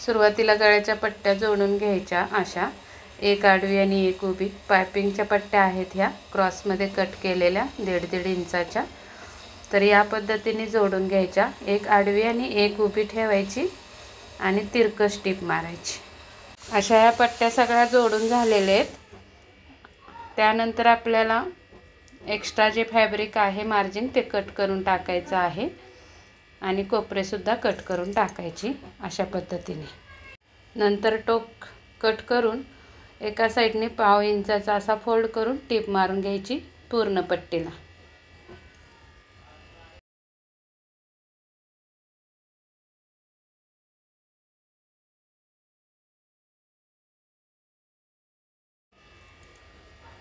सुरुवातीला गळ्याच्या पट्ट्या जोडून घ्यायच्या अशा, एक आडवी आणि एक उभी. पायपिंगच्या पट्ट्या आहेत ह्या क्रॉसमध्ये कट केलेल्या 1.5 इंचाच्या. तर या पद्धतीने जोडून घ्यायच्या. एक आडवी आणि एक उभी ठेवायची आणि तिरकस टीप मारायची. अशा ह्या पट्ट्या सगळ्या जोडून झालेल्या आहेत. त्यानंतर आपल्याला एक्स्ट्रा जे फॅब्रिक आहे मार्जिन ते कट करून टाकायचं आहे आणि कोपरेसुद्धा कट करून टाकायची अशा पद्धतीने. नंतर टोक कट करून एका साईडने 1/2 इंचाचा असा फोल्ड करून टीप मारून घ्यायची पूर्ण पट्टीला.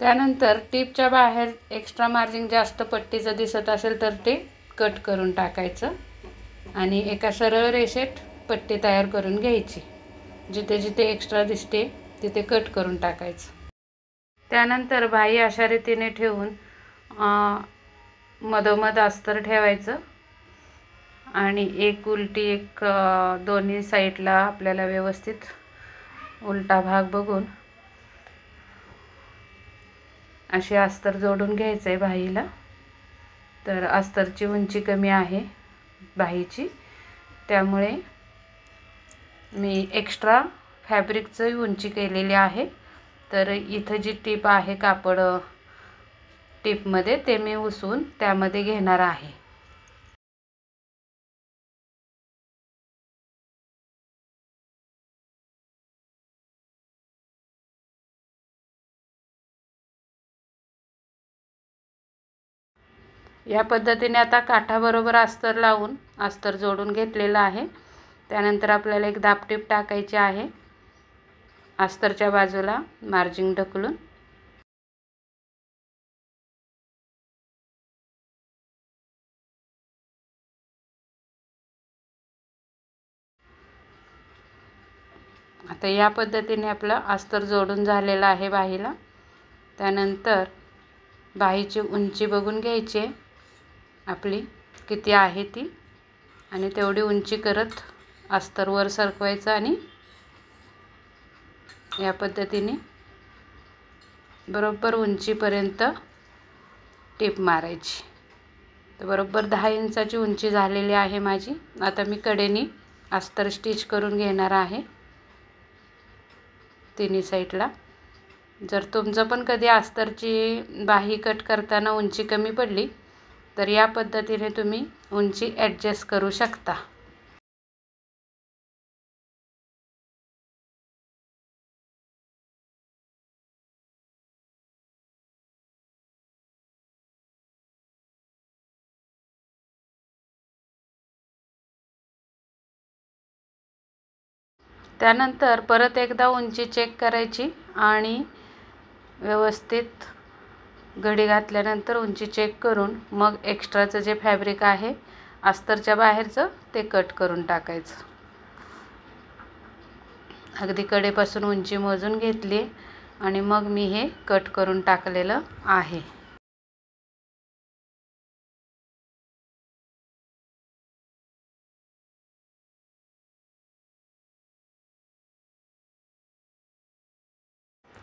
त्यानंतर टीपच्या बाहेर एक्स्ट्रा मार्जिन जास्त पट्टीचं दिसत असेल तर ते कट करून टाकायचं आणि एका सरळ रेषेत पट्टी तयार करून घ्यायची. जिथे जिथे एक्स्ट्रा दिसते तिथे कट करून टाकायचं. त्यानंतर बाही अशा रीतीने ठेवून मधोमध अस्तर ठेवायचं आणि एक उलटी एक दोन्ही साईडला आपल्याला व्यवस्थित उलटा भाग बघून असे अस्तर जोडून घ्यायचं आहे बाहीला. तर अस्तरची उंची कमी आहे बाहीची, त्यामुळे मी एक्स्ट्रा फॅब्रिकची उंची केलेली आहे. तर इथं जी टीप आहे कापड टीपमध्ये ते मी उसवून त्यामध्ये घेणार आहे. या पद्धतीने आता काठाबरोबर अस्तर लावून अस्तर जोडून घेतलेलं आहे. त्यानंतर आपल्याला एक दाबटीप टाकायची आहे अस्तरच्या बाजूला मार्जिन ढकलून. आता या पद्धतीने आपलं अस्तर जोडून झालेलं आहे बाहीला. त्यानंतर बाहीची उंची बघून घ्यायची आपली किती आहे ती आणि तेवढी उंची करत अस्तर वर सरकवायचं आणि या पद्धतीने बरोबर उंचीपर्यंत टीप मारायची. तर बरोबर 10 इंचाची उंची झालेली आहे माझी. आता मी कडेने अस्तर स्टिच करून घेणार आहे तिन्ही साईडला. जर तुमचं पण कधी अस्तरची बाही कट करताना उंची कमी पडली तर या पद्धतीने तुम्ही उंची ॲडजस्ट करू शकता. त्यानंतर परत एकदा उंची चेक करायची आणि व्यवस्थित घडी घातल्यानंतर उंची चेक करून मग एक्स्ट्राचं जे फॅब्रिक आहे अस्तरच्या बाहेरचं ते कट करून टाकायचं. अगदी कडेपासून उंची मोजून घेतली आणि मग मी हे कट करून टाकलेलं आहे.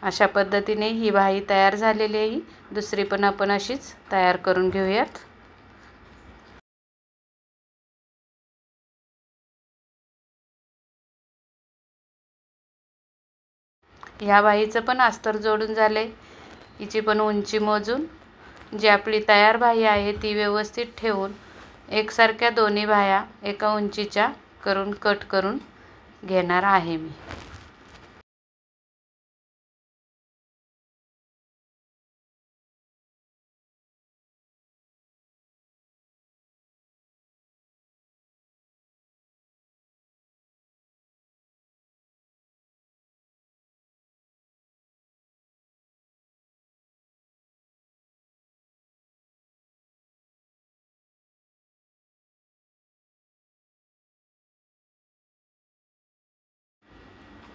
अशा पद्धतीने ही बाही तयार झालेली आहे. दुसरी पण आपण अशीच तयार करून घेऊयात. ह्या बाहीचं पण अस्तर जोडून झाले. हिची पण उंची मोजून जी आपली तयार बाही आहे ती व्यवस्थित ठेवून एकसारख्या दोन्ही बाह्या एका उंचीच्या करून कट करून घेणार आहे मी.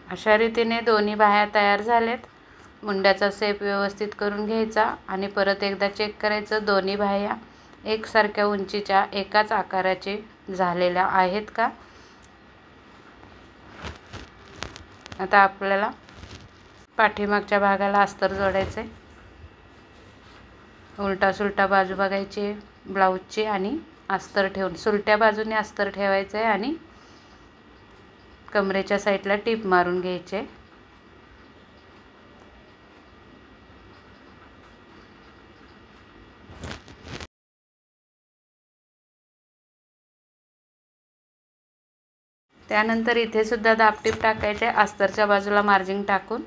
अशा रीतीने दोन्ही बाह्या तयार झाल्यात. मुंड्याचा शेप व्यवस्थित करून घ्यायचा आणि परत एकदा चेक करायचं दोन्ही बाह्या एकसारख्या उंचीच्या एकाच आकाराचे झालेल्या आहेत का. आता आपल्याला पाठीमागच्या भागाला अस्तर जोडायचं आहे. उलटा सुलटा बाजू बघायची ब्लाऊजची आणि अस्तर ठेवून सुलट्या बाजूने अस्तर ठेवायचं आहे आणि कमरेच्या साईडला टीप मारून घ्यायचे. त्यानंतर इथे सुद्धा दाबटीप टाकायचे अस्तरच्या बाजूला मार्जिन टाकून.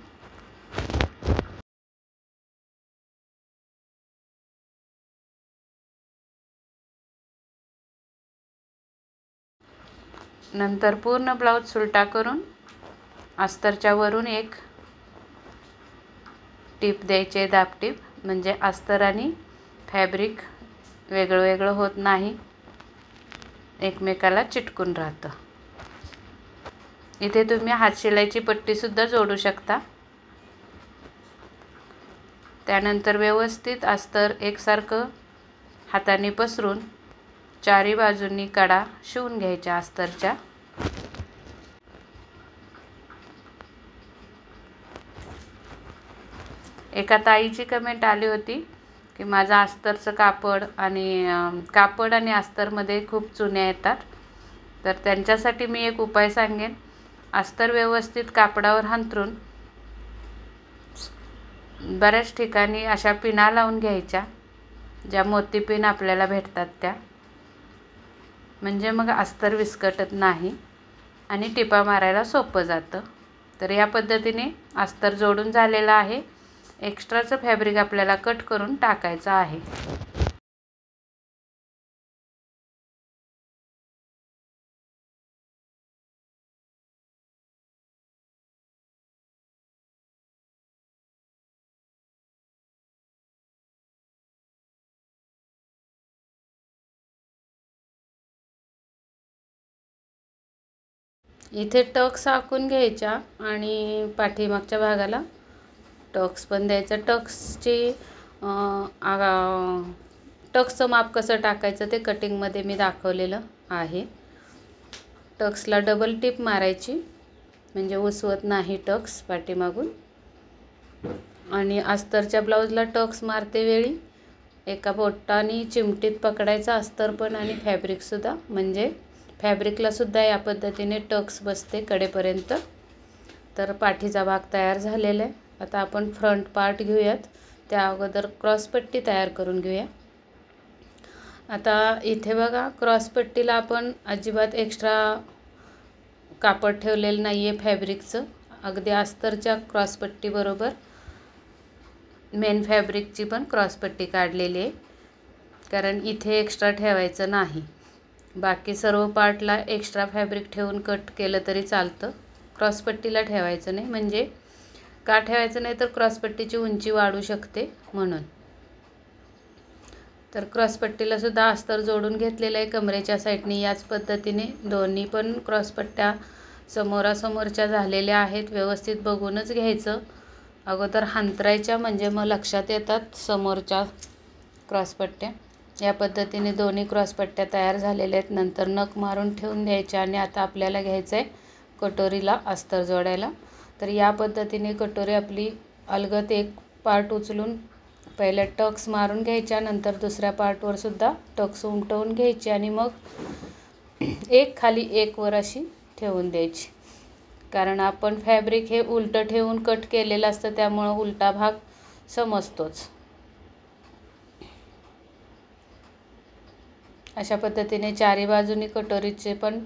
नंतर पूर्ण ब्लाऊज सुलटा करून अस्तरच्या वरून एक टीप द्यायचे दाबटीप, म्हणजे अस्तर आणि फॅब्रिक वेगळं वेगळं होत नाही, एकमेकाला चिटकून राहतं. इथे तुम्ही हातशिलाईची पट्टी सुद्धा जोडू शकता. त्यानंतर व्यवस्थित अस्तर एकसारखं हाताने पसरून चारी बाजूंनी कडा शिवून घ्यायच्या अस्तरच्या. एका ताईची कमेंट आली होती की माझं अस्तरचं कापड आणि अस्तरमध्ये खूप चुन्या येतात, तर त्यांच्यासाठी मी एक उपाय सांगेन. अस्तर व्यवस्थित कापडावर हांतरून बऱ्याच ठिकाणी अशा पिना लावून घ्यायच्या, ज्या मोती पिन आपल्याला भेटतात त्या, म्हणजे मग अस्तर विस्कटत नाही आणि टिपा मारायला सोपं जातं. तर या पद्धतीने अस्तर जोडून झालेलं आहे. एक्स्ट्राचं फॅब्रिक आपल्याला कट करून टाकायचं आहे. इथे टक्स आखून घ्यायच्या आणि पाठीमागच्या भागाला टक्स पण द्यायचा. टक्सचं माप कसं टाकायचं ते कटिंगमध्ये मी दाखवलेलं आहे. टक्सला डबल टिप मारायची म्हणजे उसवत नाही टक्स पाठीमागून. आणि अस्तरच्या ब्लाऊजला टक्स मारते वेळी एका बोटाने चिमटीत पकडायचा अस्तर पण आणि फॅब्रिकसुद्धा, म्हणजे फॅब्रिकला सुद्धा या पद्धतीने टक्स बसते कडेपर्यंत. तर पाठीचा भाग तयार झालेला आहे. आता आपण फ्रंट पार्ट घेऊयात. त्या अगोदर क्रॉसपट्टी तयार करून घेऊया. आता इथे बघा, क्रॉसपट्टीला आपण अजिबात एक्स्ट्रा कापड ठेवलेलं नाही आहे फॅब्रिकचं. अगदी अस्तरच्या क्रॉसपट्टीबरोबर मेन फॅब्रिकची पण क्रॉसपट्टी काढलेली आहे, कारण इथे एक्स्ट्रा ठेवायचं नाही. बाकी सर्व पार्टला एक्स्ट्रा फॅब्रिक ठेवून कट केलं तरी चालतं, क्रॉसपट्टीला ठेवायचं नाही. म्हणजे का ठेवायचं नाही, तर क्रॉसपट्टीची उंची वाढू शकते म्हणून. तर क्रॉसपट्टीला सुद्धा अस्तर जोडून घेतलेलं आहे कमरेच्या साईडनी. याच पद्धतीने दोन्ही पण क्रॉसपट्ट्या समोरासमोरच्या झालेल्या आहेत. व्यवस्थित बघूनच घ्यायचं. अगोदर हांतरायच्या म्हणजे मग लक्षात येतात समोरच्या क्रॉसपट्ट्या. या पद्धतीने दोन्ही क्रॉसपट्ट्या तयार झालेल्या आहेत. नंतर नख मारून ठेवून द्यायच्या आणि आता आपल्याला घ्यायचं आहे कटोरीला अस्तर जोडायला. तर या पद्धतीने कटोरी आपली अलगद एक पार्ट उचलून पहिल्या टक्स मारून घ्यायच्या, नंतर दुसऱ्या पार्टवर सुद्धा टक्स उमटवून घ्यायची आणि मग एक खाली एक वर अशी ठेवून द्यायची. कारण आपण फॅब्रिक हे उलटं ठेवून कट केलेलं असतं, त्यामुळं उलटा भाग समजतोच. अशा पद्धतीने चारी बाजूनी कटोरीचे पण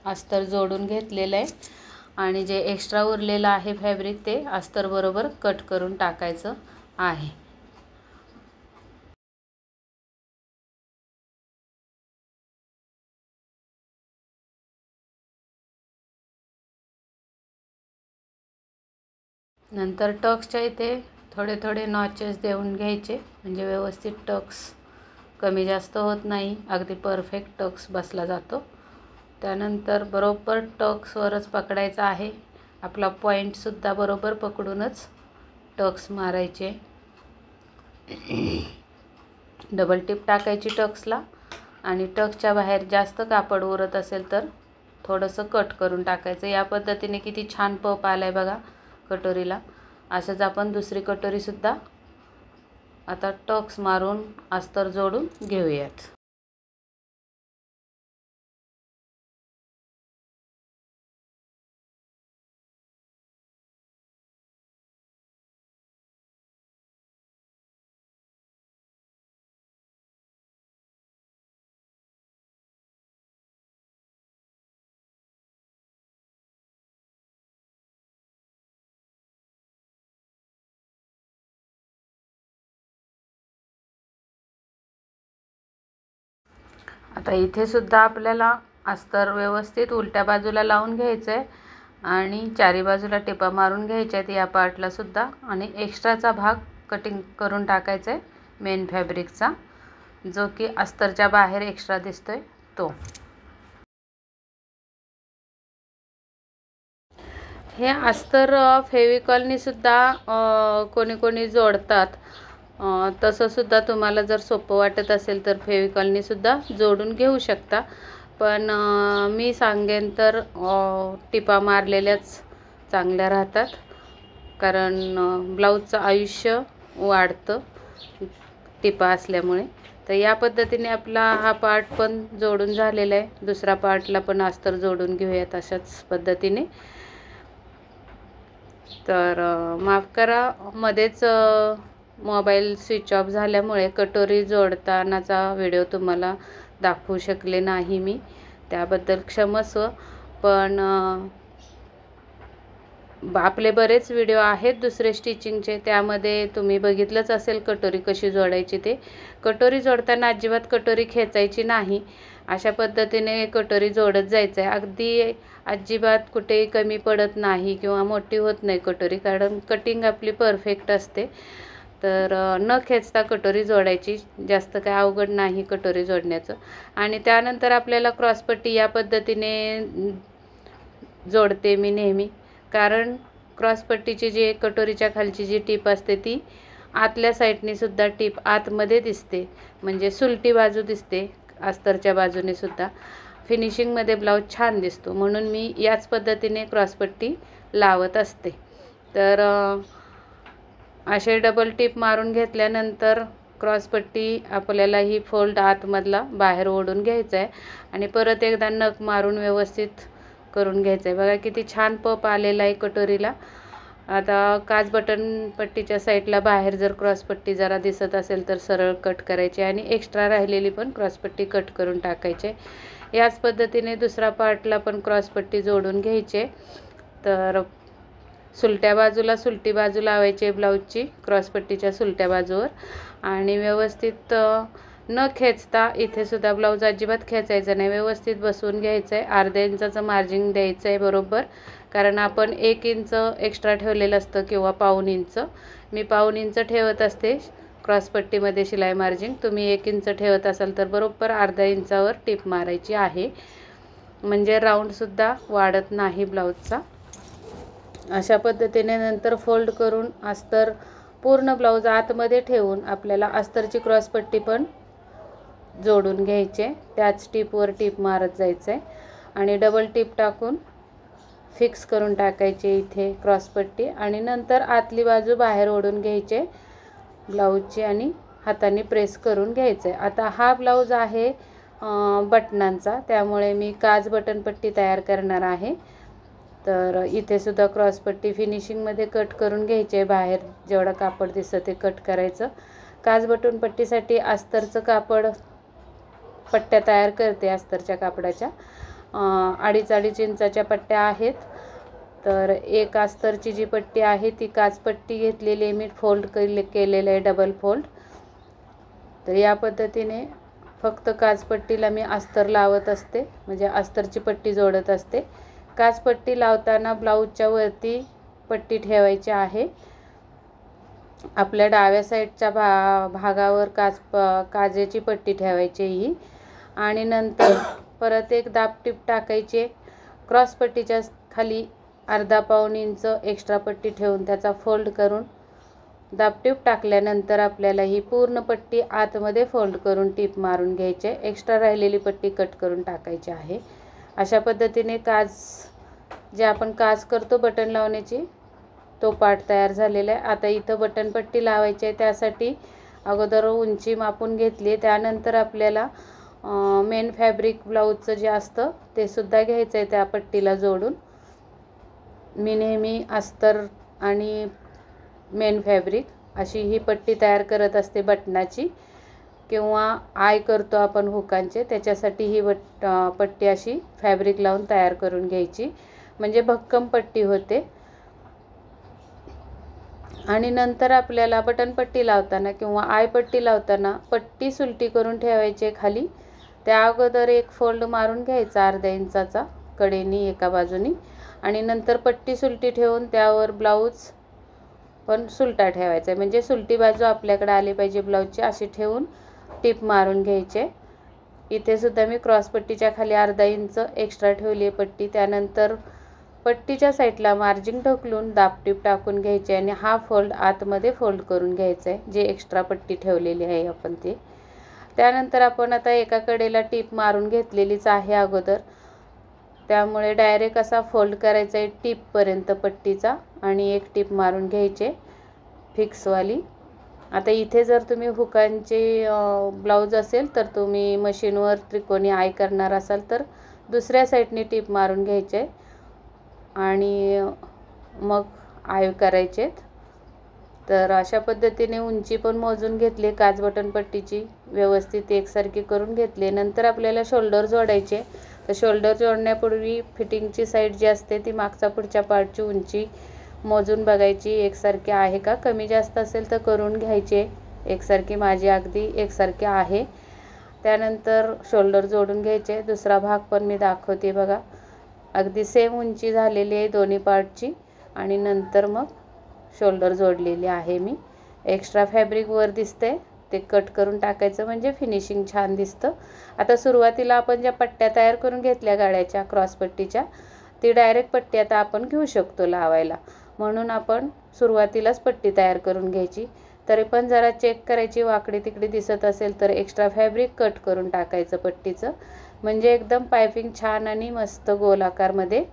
अस्तर जोडून घेतलेलं आहे आणि जे एक्स्ट्रा उरलेलं आहे फॅब्रिक ते अस्तर बरोबर कट करून टाकायचं आहे. नंतर टक्सच्या इथे थोडे थोडे नॉचेस देऊन घ्यायचे, म्हणजे व्यवस्थित टक्स कमी जास्त होत नाही, अगदी परफेक्ट टक्स बसला जातो. त्यानंतर बरोबर टक्सवरच पकडायचा आहे. आपला पॉईंटसुद्धा बरोबर पकडूनच टक्स मारायचे. डबल टिप टाकायची टक्सला आणि टक्सच्या बाहेर जास्त कापड उरत असेल तर थोडंसं कट करून टाकायचं। या पद्धतीने किती छान पफ आलाय बघा कटोरीला। असंच आपण दुसरी कटोरीसुद्धा आता टक्स मारून अस्तर जोडून घेऊयात। आता इथे सुद्धा आपल्याला अस्तर व्यवस्थित उलट्या बाजूला लावून घ्यायचं आहे आणि चारी बाजूला टिपा मारून घ्यायच्या आहेत या पार्टला सुद्धा। आणि एक्स्ट्राचा भाग कटिंग करून टाकायचा आहे मेन फॅब्रिकचा, जो की अस्तरच्या बाहेर एक्स्ट्रा दिसतोय तो। हे अस्तर फेविकॉलनी सुद्धा कोणी कोणी जोडतात, तसं सुद्धा तुम्हाला जर सोपं वाटत असेल तर फेविकॉलनी सुद्धा जोडून घेऊ शकता। पण मी सांगेन तर टिपा मारलेल्याच चांगल्या राहतात, कारण ब्लाऊजचं आयुष्य वाढतं टिपा असल्यामुळे। तर या पद्धतीने आपला हा पार्ट पण जोडून झालेला आहे। दुसरा पार्टला पण अस्तर जोडून घेऊयात अशाच पद्धतीने। तर माफ करा, मध्येच मोबाईल स्विच ऑफ झाल्यामुळे कटोरी जोडतानाचा व्हिडिओ तुम्हाला दाखवू शकले नाही मी, त्याबद्दल क्षमस्व। पण आपले बरेच व्हिडिओ आहेत दुसरे स्टिचिंगचे, त्यामध्ये तुम्ही बघितलंच असेल कटोरी कशी जोडायची ते। कटोरी जोडताना अजिबात कटोरी खेचायची नाही, अशा पद्धतीने कटोरी जोडत जायचं आहे। अगदी अजिबात कुठेही कमी पडत नाही किंवा मोठी होत नाही कटोरी, कारण कटिंग आपली परफेक्ट असते। तर न खेचता कटोरी जोडायची, जास्त काय अवघड नाही कटोरी जोडण्याचं। आणि त्यानंतर आपल्याला क्रॉसपट्टी या पद्धतीने जोडते मी नेहमी, कारण क्रॉसपट्टीची जी कटोरीच्या खालची जी टीप असते ती आतल्या साईडनी सुद्धा टीप आतमध्ये दिसते, म्हणजे सुलटी बाजू दिसते अस्तरच्या बाजूने सुद्धा। फिनिशिंगमध्ये ब्लाऊज छान दिसतो, म्हणून मी याच पद्धतीने क्रॉसपट्टी लावत असते। तर असे डबल टीप मारून घेतल्यानंतर क्रॉसपट्टी आपल्याला ही फोल्ड आतमधला बाहेर ओढून घ्यायचा आहे आणि परत एकदा नख मारून व्यवस्थित करून घ्यायचं आहे। बघा किती छान पफ आलेला आहे कटोरीला। आता काज बटन पट्टीच्या साईडला बाहेर जर क्रॉसपट्टी जरा दिसत असेल तर सरळ कट करायची आणि एक्स्ट्रा राहिलेली पण क्रॉसपट्टी कट करून टाकायची। याच पद्धतीने दुसरा पार्टला पण क्रॉसपट्टी जोडून घ्यायची। तर सुलट्या बाजूला सुलटी बाजू लावायची ब्लाऊजची क्रॉसपट्टीच्या सुलट्या बाजूवर, आणि व्यवस्थित न खेचता इथे सुद्धा ब्लाऊज अजिबात खेचायचं नाही, व्यवस्थित बसवून घ्यायचं आहे। अर्ध्या इंचाचं मार्जिन द्यायचं आहे बरोबर, कारण आपण 1 इंच एक्स्ट्रा ठेवलेलं असतं किंवा पाऊण इंच। मी पाऊण इंच ठेवत असते क्रॉसपट्टीमध्ये शिलाई मार्जिन। तुम्ही 1 इंच ठेवत असाल तर बरोबर अर्ध्या इंचावर टीप मारायची आहे, म्हणजे राऊंडसुद्धा वाढत नाही ब्लाऊजचा। अशा पद्धतीने नंतर फोल्ड करून अस्तर पूर्ण ब्लाऊज आतमध्ये ठेवून आपल्याला अस्तरची क्रॉसपट्टी पण जोडून घ्यायचे। त्याच टीपवर टीप मारत जायचं आहे आणि डबल टीप टाकून फिक्स करून टाकायचे इथे क्रॉसपट्टी, आणि नंतर आतली बाजू बाहेर ओढून घ्यायचे ब्लाऊजची आणि हाताने प्रेस करून घ्यायचं आहे। आता हा ब्लाऊज आहे बटनांचा, त्यामुळे मी काज बटनपट्टी तयार करणार आहे। तर इथे सुद्धा क्रॉसपट्टी फिनिशिंगमध्ये कट करून घ्यायची आहे, बाहेर जेवढं कापड दिसतं ते कट करायचं। काज बटनपट्टीसाठी अस्तरचं कापड पट्ट्या तयार करते अस्तरच्या कापडाच्या, 2.5 इंचाच्या पट्ट्या आहेत। तर एक अस्तरची जी पट्टी आहे ती काचपट्टी घेतलेली आहे मी, फोल्ड केलेलं आहे डबल फोल्ड। तर या पद्धतीने फक्त काचपट्टीला मी अस्तर लावत असते, म्हणजे अस्तरची पट्टी जोडत असते। काचपट्टी लावताना ब्लाऊजच्या वरती पट्टी ठेवायची आहे, आपल्या डाव्या साईडच्या भागावर काजेची पट्टी ठेवायची ही, आणि नंतर परत एक दाब टीप टाकायची। क्रॉसपट्टीच्या खाली अर्धा पाऊण इंच एक्स्ट्रा पट्टी ठेवून त्याचा फोल्ड करून दाब टीप टाकल्यानंतर आपल्याला ही पूर्ण पट्टी आतमध्ये फोल्ड करून टीप मारून घ्यायची। एक्स्ट्रा राहिलेली पट्टी कट करून टाकायची आहे। अशा पद्धतीने काज जे आपण काज करतो बटन लावण्याची तो पार्ट तयार झालेला आहे। आता इथं बटन पट्टी लावायची आहे, त्यासाठी अगोदर उंची मापून घेतली। त्यानंतर आपल्याला मेन फॅब्रिक ब्लाऊजचं जे असतं ते सुद्धा घ्यायचं आहे त्या पट्टीला जोडून। मी नेहमी अस्तर आणि मेन फॅब्रिक अशी ही पट्टी तयार करत असते बटनाची, किंवा आय करतो आपण हुकांचे, त्याच्यासाठी ही पट्टी अशी फॅब्रिक लावून तयार करून घ्यायची, म्हणजे भक्कम पट्टी होते। आणि नंतर आपल्याला बटन पट्टी लावताना किंवा आय पट्टी लावताना पट्टी सुलटी करून ठेवायची खाली। त्या अगोदर एक फोल्ड मारून घ्यायचा अर्ध्या इंचाचा कडेनी एका बाजूनी, आणि नंतर पट्टी सुलटी ठेवून त्यावर ब्लाऊज पण सुलटा ठेवायचा, म्हणजे सुलटी बाजू आपल्याकडे आली पाहिजे ब्लाऊजची अशी ठेवून टिप मारून घ्यायचे। इथे सुद्धा मी क्रॉस पट्टीच्या खाली अर्धा इंच एक्स्ट्रा ठेवली आहे पट्टी। त्यानंतर पट्टीच्या साईडला मार्जिन ढकलून दाबटीप टाकून घ्यायचे आणि हा फोल्ड आतमध्ये फोल्ड करून घ्यायचा आहे, जे एक्स्ट्रा पट्टी ठेवलेली आहे आपण ते। त्यानंतर आपण आता एका कडेला टिप मारून घेतलेलीच आहे अगोदर, त्यामुळे डायरेक्ट असा फोल्ड करायचा आहे टिपपर्यंत पट्टीचा आणि एक टिप मारून घ्यायचे फिक्सवाली। आता इथे जर तुम्ही हुकांचे ब्लाऊज असेल तर तुम्ही मशीनवर त्रिकोणी आय करणार असाल तर दुसऱ्या साईडने टिप मारून घ्यायचे आणि मग आय करायचे। तर अशा पद्धतीने उंची पण मोजून घेतली, काज बटन पट्टीची व्यवस्थित एकसारखी करून घेतली। नंतर आपल्याला शोल्डर जोडायचे, तर शोल्डर जोडण्यापूर्वी फिटिंगची साईड जी असते ती मागचा पुढच्या पार्टची उंची मोजून बघायची एकसारखी आहे का, कमी जास्त असेल तर करून घ्यायचे एकसारखी। माझी अगदी एकसारखी आहे। त्यानंतर शोल्डर जोडून घ्यायचे। दुसरा भाग पण मी दाखवते बघा, अगदी सेम उंची झालेली आहे दोन्ही पार्टची, आणि नंतर मग शोल्डर जोडलेली आहे मी। एक्स्ट्रा फॅब्रिक वर दिसते ते कट करून टाकायचं, म्हणजे फिनिशिंग छान दिसतं। आता सुरुवातीला आपण ज्या पट्ट्या तयार करून घेतल्या गाड्याच्या क्रॉस पट्टीच्या, ती डायरेक्ट पट्टी आता आपण घेऊ शकतो लावायला, म्हणून आपण सुरुवातीलाच पट्टी तयार करून घ्यायची। तरी पण जरा चेक करायची, वाकडी तिकडी दिसत असेल तर एक्स्ट्रा फॅब्रिक कट करून टाकायचं पट्टीचं, म्हणजे एकदम पायपिंग छान आणि मस्त गोलाकारमध्ये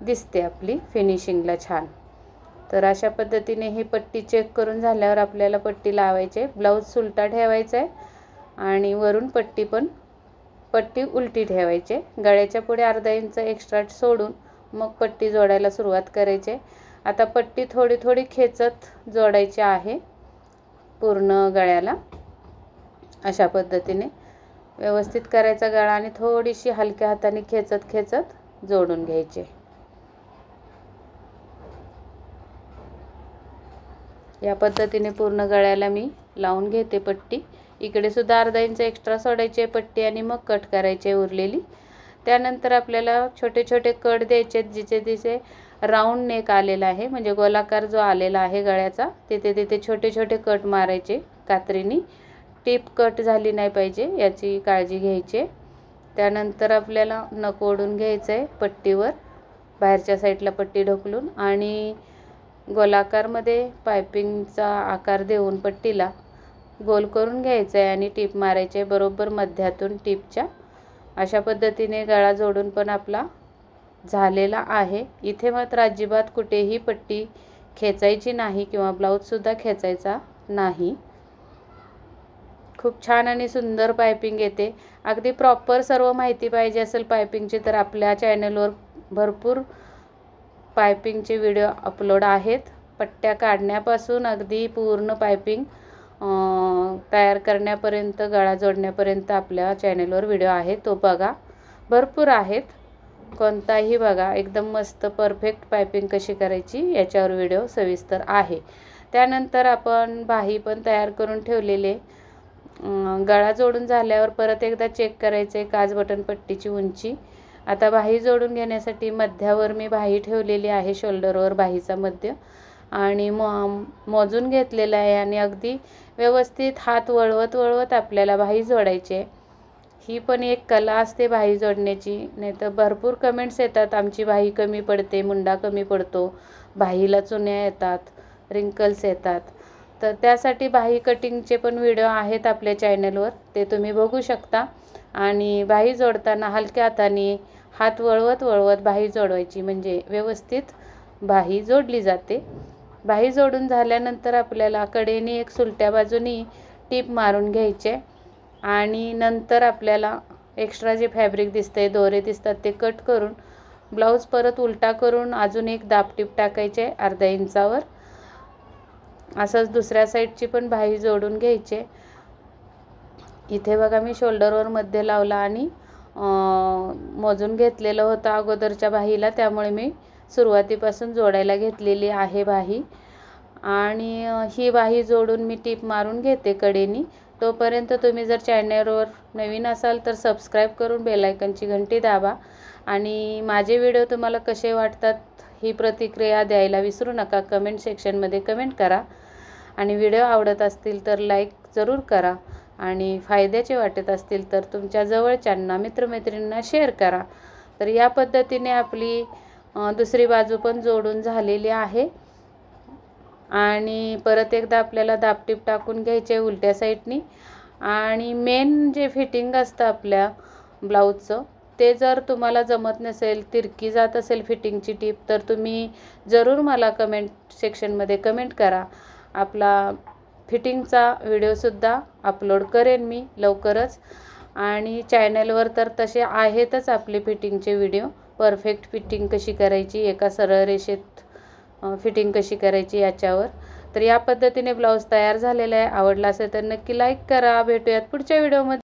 दिसते आपली फिनिशिंगला छान। तर अशा पद्धतीने ही पट्टी चेक करून झाल्यावर आपल्याला पट्टी लावायची। ब्लाऊज सुलटा ठेवायचा आहे आणि वरून पट्टी उलटी ठेवायची। गळ्याच्या पुढे अर्धा इंच एक्स्ट्रा सोडून मग पट्टी जोडायला सुरुवात करायची। आता पट्टी थोडी थोडी खेचत जोडायची आहे पूर्ण गळ्याला, अशा पद्धतीने व्यवस्थित करायचा गळा आणि थोडीशी हलक्या हाताने खेचत जोडून घ्यायचे। या पद्धतीने पूर्ण गळ्याला मी लावून घेते पट्टी। इकडे सुद्धा अर्धा इंच एक्स्ट्रा सोडायची पट्टी आणि मग कट करायची उरलेली। त्यानंतर आपल्याला छोटे छोटे कट द्यायचे, जिथे तिथे राऊंड नेक आलेला आहे, म्हणजे गोलाकार जो आलेला आहे गळ्याचा, तिथे तिथे छोटे छोटे कट मारायचे कात्रीने। टिप कट झाली नाही पाहिजे याची काळजी घ्यायची। त्यानंतर आपल्याला नख ओढून घ्यायचं आहे पट्टीवर, बाहेरच्या साईडला पट्टी ढकलून, आणि गोलाकारमध्ये पायपिंगचा आकार देऊन पट्टीला गोल करून घ्यायचं आहे आणि टिप मारायचे आहे बरोबर मध्यातून टिपच्या। अशा पद्धतीने गळा जोडून पण आपला झालेला आहे। इथे मात्र अजिबात कुठेही पट्टी खेचायची नाही किंवा ब्लाऊजसुद्धा खेचायचा नाही। खूप छान आणि सुंदर पायपिंग येते। अगदी प्रॉपर सर्व माहिती पाहिजे असेल पायपिंगची तर आपल्या चॅनलवर भरपूर पायपिंगचे व्हिडिओ अपलोड आहेत। पट्ट्या काढण्यापासून अगदी पूर्ण पायपिंग तयार करण्यापर्यंत, गळा जोडण्यापर्यंत आपल्या चॅनलवर व्हिडिओ आहे, तो बघा। भरपूर आहेत, कोणताही बघा, एकदम मस्त परफेक्ट पायपिंग कशी करायची याच्यावर व्हिडिओ सविस्तर आहे। त्यानंतर आपण बाही पण तयार करून ठेवलेले। गळा जोडून झाल्यावर परत एकदा चेक करायचे काज बटन पट्टीची उंची। आता बाही जोडून घेण्यासाठी मध्यावर मी बाही ठेवलेली आहे, शोल्डरवर बाहीचा मध्य, आणि मोजून घेतलेला आहे आणि अगदी व्यवस्थित हात वळवत आपल्याला बाही जोडायची। ही पण एक कला असते बाही जोडण्याची, नाहीतर भरपूर कमेंट्स येतात आमची बाही कमी पडते, मुंडा कमी पडतो, बाहीला चुन्या येतात, रिंकल्स येतात। तर त्यासाठी बाही कटिंगचे पण व्हिडिओ आहेत आपल्या चॅनलवर, ते तुम्ही बघू शकता। आणि बाही जोडताना हलक्या हाताने हात वळवत वळवत बाही जोडवायची, म्हणजे व्यवस्थित बाही जोडली जाते. बाही जोडून झाल्यानंतर आपल्याला कडेने एक सुलट्या बाजूनी टीप मारून घ्यायचे आणि नंतर आपल्याला एक्स्ट्रा जे फॅब्रिक दिसते, दोरे दिसतात, ते कट करून ब्लाऊज परत उलटा करून अजून एक दाबटीप टाकायचे अर्धा इंचावर. असंच दुसऱ्या साईडची पण बाही जोडून घ्यायचे. इथे बघा मी शोल्डरवर मध्ये लावला आणि मोजून घेतलेलं होतं अगोदरच्या बाहीला, त्यामुळे मी सुरुवातीपासून जोडायला घेतलेली आहे बाही. आणि ही बाही जोडून मी टीप मारून घेते कडेनी. तोपर्यंत तुम्ही जर चॅनलवर नवीन असाल तर सबस्क्राईब करून बेल आयकॉनची घंटी दाबा. आणि माझे व्हिडिओ तुम्हाला कसे वाटतात ही प्रतिक्रिया द्यायला विसरू नका. कमेंट सेक्शनमध्ये कमेंट करा. आणि व्हिडिओ आवडत असतील तर लाईक जरूर करा. आणि फायद्याचे वाटत असतील तर तुमच्या जवळच्यांना मित्रमैत्रिणींना शेअर करा. तर या पद्धतीने आपली दुसरी बाजू पण जोडून झालेली आहे. आणि परत एकदा आपल्याला दाबटीप टाकून घ्यायचे उलट्या साईडनी. आणि मेन जे फिटिंग असतं आपल्या ब्लाऊजचं, ते जर तुम्हाला जमत नसेल, तिरकी जात असेल फिटिंगची टीप, तर तुम्ही जरूर मला कमेंट सेक्शनमध्ये कमेंट करा. आपला फिटिंगचा व्हिडिओसुद्धा अपलोड करेन मी लवकरच. आणि चॅनलवर तर तसे आहेतच आपले फिटिंगचे व्हिडिओ. परफेक्ट फिटिंग कशी करायची, एका सरळ रेषेत फिटिंग कशी करायची याच्यावर. तर या पद्धतीने ब्लाऊज तयार झालेला आहे. आवडला असेल तर नक्की लाईक करा. भेटूयात पुढच्या व्हिडिओमध्ये.